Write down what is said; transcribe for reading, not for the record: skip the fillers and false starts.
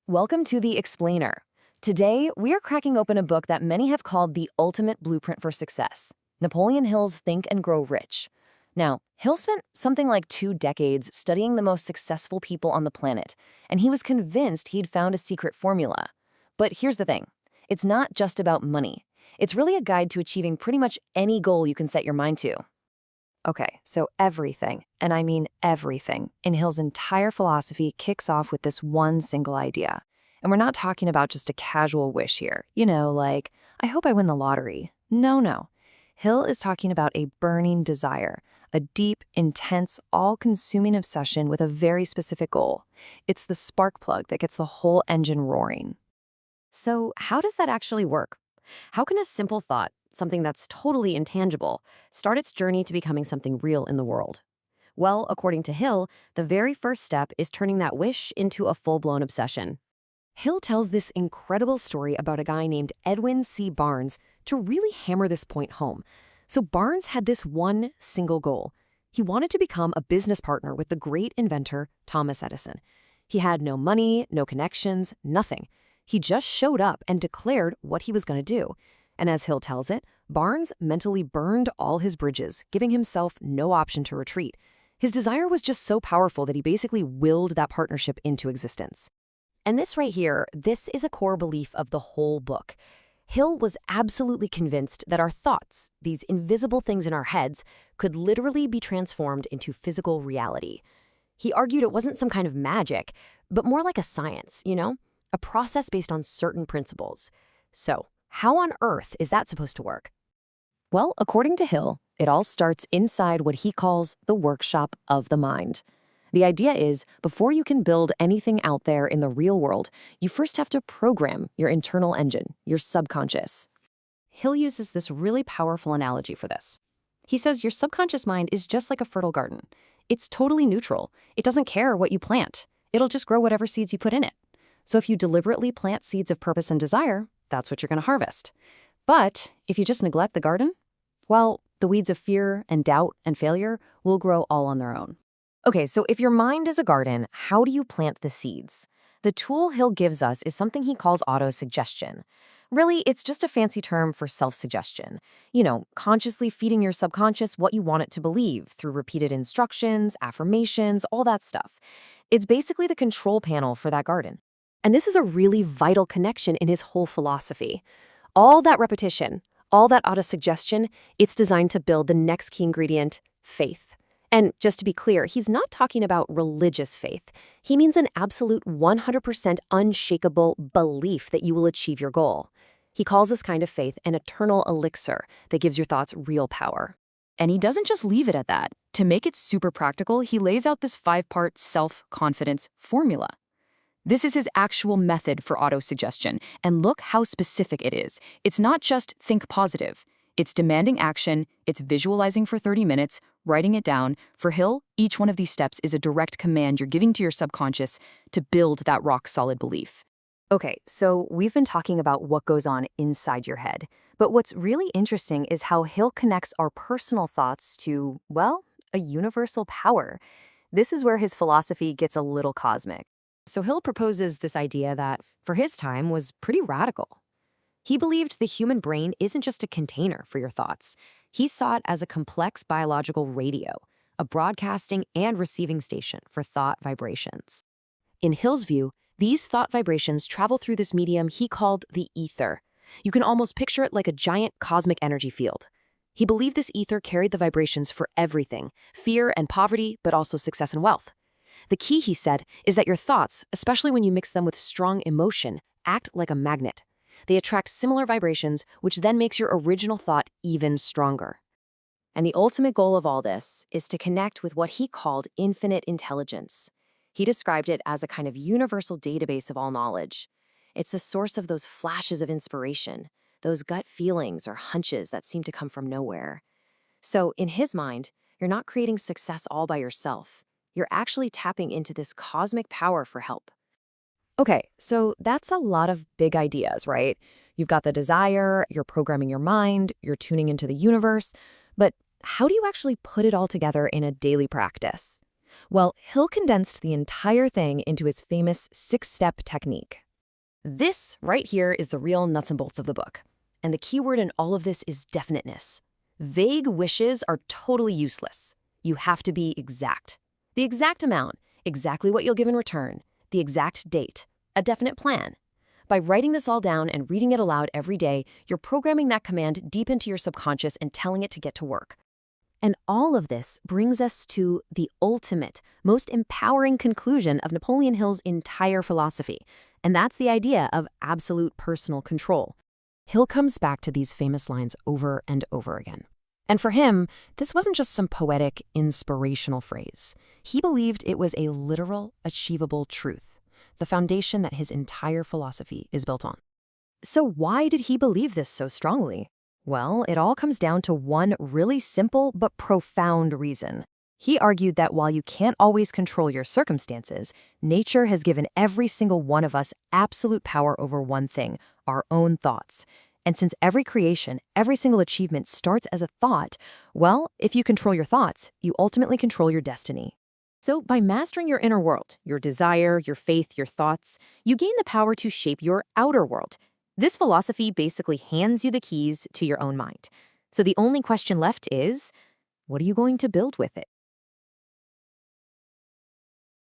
Welcome to The Explainer. Today, we are cracking open a book that many have called the ultimate blueprint for success, Napoleon Hill's Think and Grow Rich. Now, Hill spent something like 2 decades studying the most successful people on the planet, and he was convinced he'd found a secret formula. But here's the thing. It's not just about money. It's really a guide to achieving pretty much any goal you can set your mind to. Okay, so everything, and I mean everything, in Hill's entire philosophy kicks off with this one single idea. And we're not talking about just a casual wish here. Like, I hope I win the lottery. No. Hill is talking about a burning desire, a deep, intense, all-consuming obsession with a very specific goal. It's the spark plug that gets the whole engine roaring. So how does that actually work? How can a simple thought, something that's totally intangible, start its journey to becoming something real in the world? Well, according to Hill, the very first step is turning that wish into a full-blown obsession. Hill tells this incredible story about a guy named Edwin C. Barnes to really hammer this point home. So Barnes had this one single goal. He wanted to become a business partner with the great inventor Thomas Edison. He had no money, no connections, nothing. He just showed up and declared what he was going to do. And as Hill tells it, Barnes mentally burned all his bridges, giving himself no option to retreat. His desire was just so powerful that he basically willed that partnership into existence. And this right here, this is a core belief of the whole book. Hill was absolutely convinced that our thoughts, these invisible things in our heads, could literally be transformed into physical reality. He argued it wasn't some kind of magic, but more like a science, a process based on certain principles. So, how on earth is that supposed to work? Well, according to Hill, it all starts inside what he calls the workshop of the mind. The idea is, before you can build anything out there in the real world, you first have to program your internal engine, your subconscious. Hill uses this really powerful analogy for this. He says your subconscious mind is just like a fertile garden. It's totally neutral. It doesn't care what you plant. It'll just grow whatever seeds you put in it. So if you deliberately plant seeds of purpose and desire, that's what you're going to harvest. But if you just neglect the garden, well, the weeds of fear and doubt and failure will grow all on their own. Okay, so if your mind is a garden, how do you plant the seeds? The tool Hill gives us is something he calls autosuggestion. Really, it's just a fancy term for self-suggestion. Consciously feeding your subconscious what you want it to believe through repeated instructions, affirmations, all that stuff. It's basically the control panel for that garden. And this is a really vital connection in his whole philosophy. All that repetition, all that autosuggestion, it's designed to build the next key ingredient, faith. And just to be clear, he's not talking about religious faith. He means an absolute 100% unshakable belief that you will achieve your goal. He calls this kind of faith an eternal elixir that gives your thoughts real power. And he doesn't just leave it at that. To make it super practical, he lays out this 5-part self-confidence formula. This is his actual method for autosuggestion, and look how specific it is. It's not just think positive. It's demanding action, it's visualizing for 30 minutes, writing it down. For Hill, each one of these steps is a direct command you're giving to your subconscious to build that rock-solid belief. Okay, so we've been talking about what goes on inside your head. But what's really interesting is how Hill connects our personal thoughts to, well, a universal power. This is where his philosophy gets a little cosmic. So Hill proposes this idea that, for his time, was pretty radical. He believed the human brain isn't just a container for your thoughts. He saw it as a complex biological radio, a broadcasting and receiving station for thought vibrations. In Hill's view, these thought vibrations travel through this medium he called the ether. You can almost picture it like a giant cosmic energy field. He believed this ether carried the vibrations for everything, fear and poverty, but also success and wealth. The key, he said, is that your thoughts, especially when you mix them with strong emotion, act like a magnet. They attract similar vibrations, which then makes your original thought even stronger. And the ultimate goal of all this is to connect with what he called infinite intelligence. He described it as a kind of universal database of all knowledge. It's the source of those flashes of inspiration, those gut feelings or hunches that seem to come from nowhere. So, in his mind, you're not creating success all by yourself. You're actually tapping into this cosmic power for help. Okay, so that's a lot of big ideas, right? You've got the desire, you're programming your mind, you're tuning into the universe, but how do you actually put it all together in a daily practice? Well, Hill condensed the entire thing into his famous six-step technique. This right here is the real nuts and bolts of the book. And the key word in all of this is definiteness. Vague wishes are totally useless. You have to be exact. The exact amount, exactly what you'll give in return, the exact date, a definite plan. By writing this all down and reading it aloud every day, you're programming that command deep into your subconscious and telling it to get to work. And all of this brings us to the ultimate, most empowering conclusion of Napoleon Hill's entire philosophy, and that's the idea of absolute personal control. Hill comes back to these famous lines over and over again. And for him, this wasn't just some poetic, inspirational phrase. He believed it was a literal, achievable truth, the foundation that his entire philosophy is built on. So why did he believe this so strongly? Well, it all comes down to one really simple but profound reason. He argued that while you can't always control your circumstances, nature has given every single one of us absolute power over one thing, our own thoughts. And since every creation, every single achievement starts as a thought, well, if you control your thoughts, you ultimately control your destiny. So by mastering your inner world, your desire, your faith, your thoughts, you gain the power to shape your outer world. This philosophy basically hands you the keys to your own mind. So the only question left is, what are you going to build with it?